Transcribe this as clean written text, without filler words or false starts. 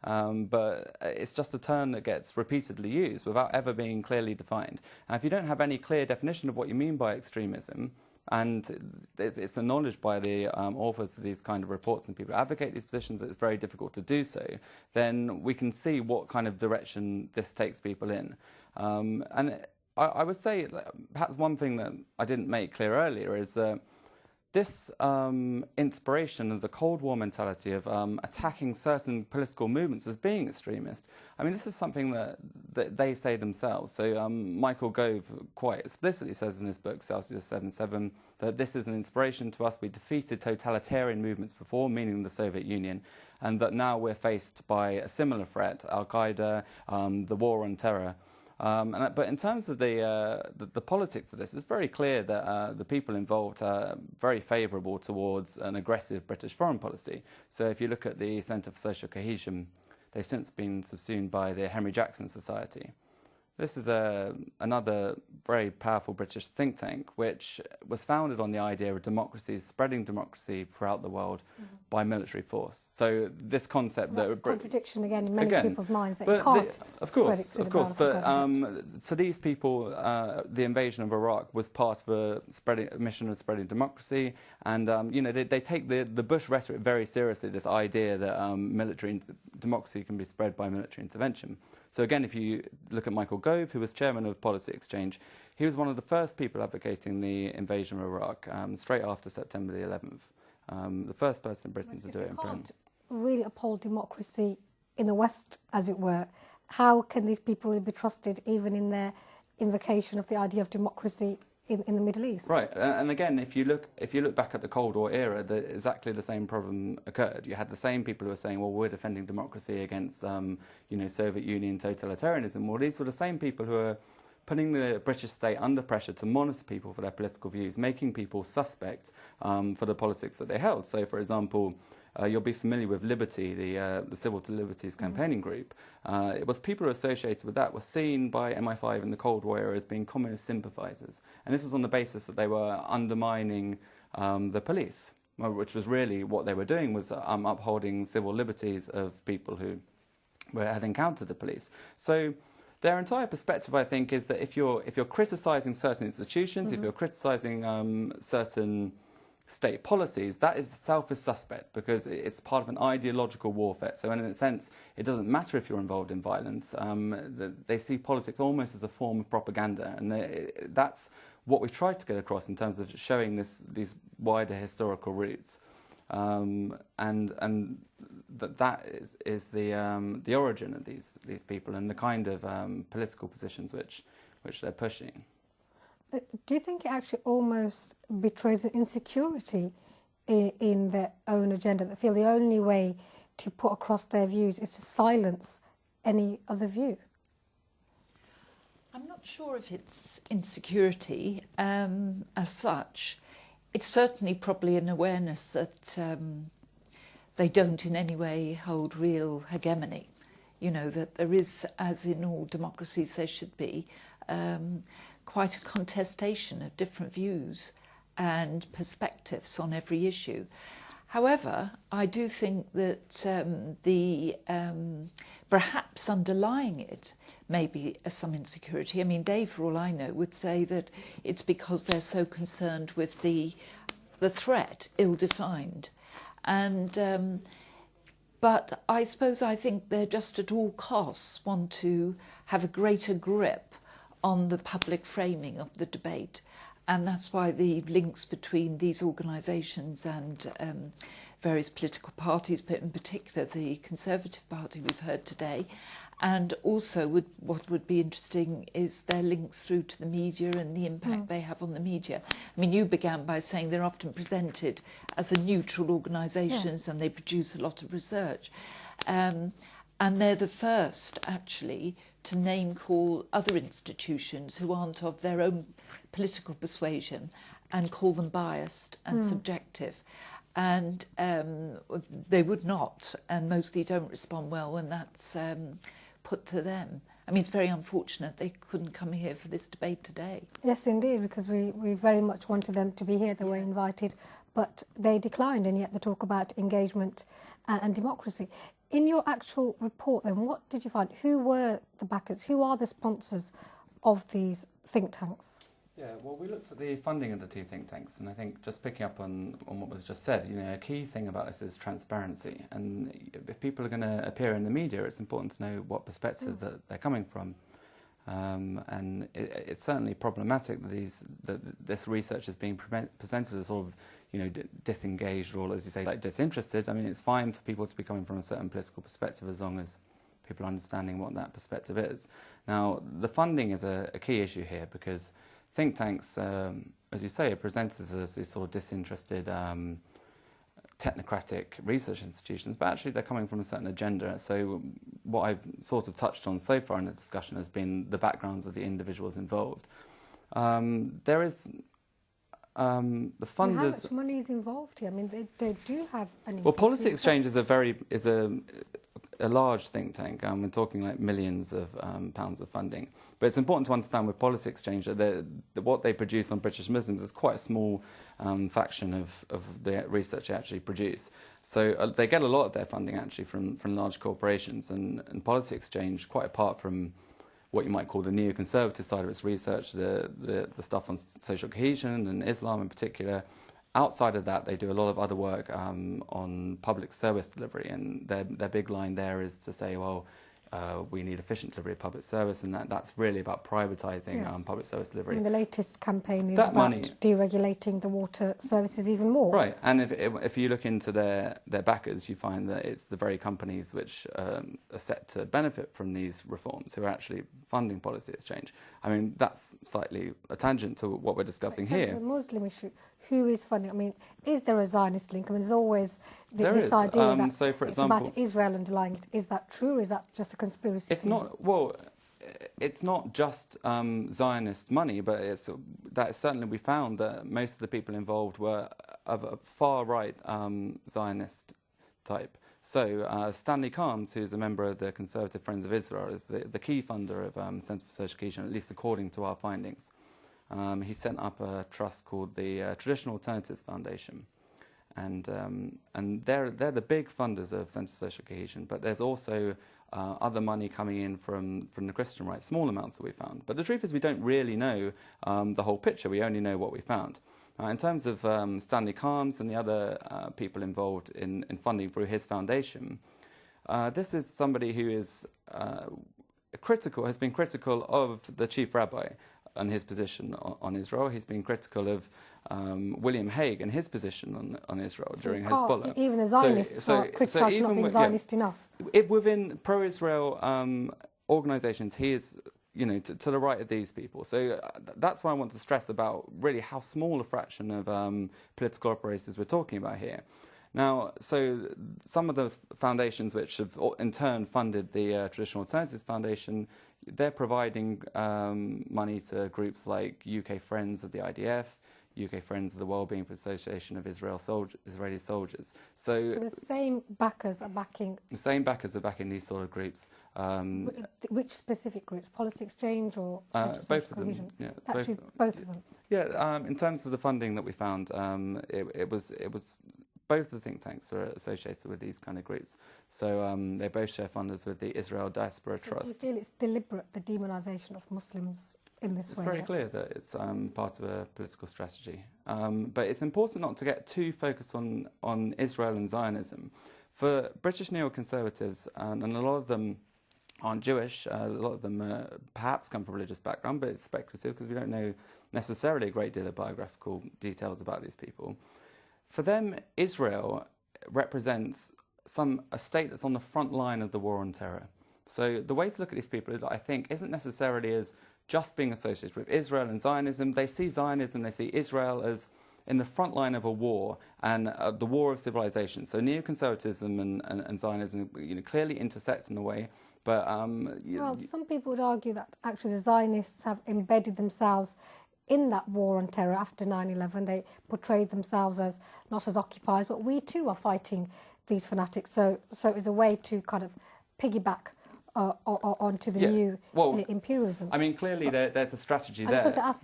but it's just a term that gets repeatedly used without ever being clearly defined. And if you don't have any clear definition of what you mean by extremism, and it's acknowledged by the authors of these kind of reports and people who advocate these positions that it's very difficult to do so, then we can see what kind of direction this takes people in. And I would say perhaps one thing that I didn't make clear earlier is this inspiration of the Cold War mentality of attacking certain political movements as being extremist. I mean, this is something that they say themselves. So Michael Gove quite explicitly says in his book, Celsius 77, that this is an inspiration to us. We defeated totalitarian movements before, meaning the Soviet Union, and that now we're faced by a similar threat, Al-Qaeda, the war on terror. But in terms of the politics of this, it's very clear that the people involved are very favourable towards an aggressive British foreign policy. So if you look at the Centre for Social Cohesion, they've since been subsumed by the Henry Jackson Society. This is another very powerful British think tank, which was founded on the idea of democracies spreading democracy throughout the world by military force. So this concept that's that a contradiction again in many people's minds that you can't. Of course. But to these people, the invasion of Iraq was part of a mission of spreading democracy, and they take the Bush rhetoric very seriously. This idea that military democracy can be spread by military intervention. So again, if you look at Michael Gove, who was chairman of Policy Exchange, he was one of the first people advocating the invasion of Iraq straight after September the 11th. The first person in Britain to do it in print. Really uphold democracy in the West, as it were. How can these people really be trusted, even in their invocation of the idea of democracy in the Middle East? Right, and again, if you look back at the Cold War era, exactly the same problem occurred. You had the same people who were saying, "Well, we're defending democracy against, Soviet Union totalitarianism." Well, these were the same people who are putting the British state under pressure to monitor people for their political views, making people suspect for the politics that they held. So, for example, you'll be familiar with Liberty, the Civil to Liberties campaigning group. It was people associated with that were seen by MI5 in the Cold War era as being communist sympathisers. And this was on the basis that they were undermining the police, which was really what they were doing, was upholding civil liberties of people who had encountered the police. So their entire perspective, I think, is that if you're criticising certain institutions, if you're criticising certain state policies, that is itself is suspect because it's part of an ideological warfare. So in a sense, it doesn't matter if you're involved in violence. They see politics almost as a form of propaganda, and that's what we tried to get across in terms of showing these wider historical roots, and that is the origin of these people and the kind of political positions which they're pushing. Do you think it actually almost betrays an insecurity in their own agenda? They feel the only way to put across their views is to silence any other view? I'm not sure if it's insecurity as such. It's certainly probably an awareness that they don't in any way hold real hegemony. That there is, as in all democracies there should be, quite a contestation of different views and perspectives on every issue. However, I do think that perhaps underlying it may be some insecurity. I mean, Dave, for all I know, would say that it's because they're so concerned with the threat, ill-defined. And but I think they're just at all costs want to have a greater grip on the public framing of the debate, and that's why the links between these organisations and various political parties, but in particular the Conservative Party we've heard today, and also what would be interesting is their links through to the media and the impact they have on the media. I mean, you began by saying they're often presented as a neutral organisations, and they produce a lot of research. And they're the first, actually, to name-call other institutions who aren't of their own political persuasion and call them biased and subjective. And they would not, and mostly don't respond well when that's put to them. I mean, it's very unfortunate they couldn't come here for this debate today. Yes, indeed, because we very much wanted them to be here. They were invited, but they declined, and yet they talk about engagement and democracy. In your actual report, then, what did you find? Who were the backers? Who are the sponsors of these think tanks? Yeah, well, we looked at the funding of the two think tanks, and I think just picking up on what was just said, a key thing about this is transparency. And if people are going to appear in the media, it's important to know what perspectives that they're coming from. And it's certainly problematic that this research is being presented as sort of, disengaged or, as you say, like disinterested. I mean, it's fine for people to be coming from a certain political perspective as long as people are understanding what that perspective is. Now, the funding is a key issue here because think tanks, as you say, are presented as these sort of disinterested, technocratic research institutions, but actually they're coming from a certain agenda. So what I've sort of touched on so far in the discussion has been the backgrounds of the individuals involved. There is the funders. And how much money is involved here? I mean, they do have an. Well, Policy Exchange is a large think tank. We're talking like millions of pounds of funding. But it's important to understand with Policy Exchange that what they produce on British Muslims is quite a small fraction of the research they actually produce. So they get a lot of their funding actually from large corporations, and Policy Exchange, quite apart from what you might call the neoconservative side of its research, the stuff on social cohesion and Islam in particular. Outside of that, they do a lot of other work on public service delivery, and their big line there is to say, well, we need efficient delivery of public service, and that's really about privatising public service delivery. I mean, the latest campaign is about deregulating the water services even more. Right, and if you look into their backers, you find that it's the very companies which are set to benefit from these reforms who are actually funding Policy Exchange. I mean, that's slightly a tangent to what we're discussing here. The Muslim issue, who is funding? I mean, is there a Zionist link? I mean, there's always this idea that so for it's example, about Israel underlying it. Is that true, or is that just a conspiracy? It's not. Well, it's not just Zionist money, but that certainly we found that most of the people involved were of a far right Zionist type. So Stanley Kalms, who's a member of the Conservative Friends of Israel, is the key funder of Centre for Social Cohesion, at least according to our findings. He set up a trust called the Traditional Alternatives Foundation, and they're the big funders of Centre for Social Cohesion. But there's also other money coming in from the Christian right, small amounts that we found. But the truth is we don't really know the whole picture. We only know what we found. In terms of Stanley Kalms and the other people involved in funding through his foundation, this is somebody who is has been critical of the chief rabbi and his position on Israel. He's been critical of William Hague and his position on Israel during Hezbollah. Even the Zionists are criticised for not being Zionist enough. Within pro-Israel organisations, he is to the right of these people. So that's why I want to stress about really how small a fraction of political operators we're talking about here. Now, so some of the foundations which have in turn funded the Traditional Alternatives Foundation, they're providing money to groups like UK Friends of the IDF, UK Friends of the Wellbeing for Association of Israeli Soldiers. So the same backers are backing... The same backers are backing these sort of groups. Which specific groups? Policy Exchange or both of them? Yeah, actually, both of them. Yeah, in terms of the funding that we found, it was both the think tanks are associated with these kind of groups. So they both share funders with the Israel Diaspora Trust. Do you feel it's deliberate, the demonisation of Muslims in this way? It's very clear that it's part of a political strategy. But it's important not to get too focused on Israel and Zionism. For British neoconservatives, and a lot of them aren't Jewish, a lot of them perhaps come from a religious background, but it's speculative because we don't know necessarily a great deal of biographical details about these people. For them, Israel represents a state that's on the front line of the war on terror. So the way to look at these people, I think, isn't necessarily as just being associated with Israel and Zionism. They see Zionism, they see Israel as in the front line of a war and the war of civilization. So neoconservatism and Zionism clearly intersect in a way. But some people would argue that actually the Zionists have embedded themselves in that war on terror after 9/11. They portrayed themselves as not as occupiers, but we too are fighting these fanatics. So it's a way to kind of piggyback onto the new imperialism. I mean, clearly there's a strategy there. I just want to ask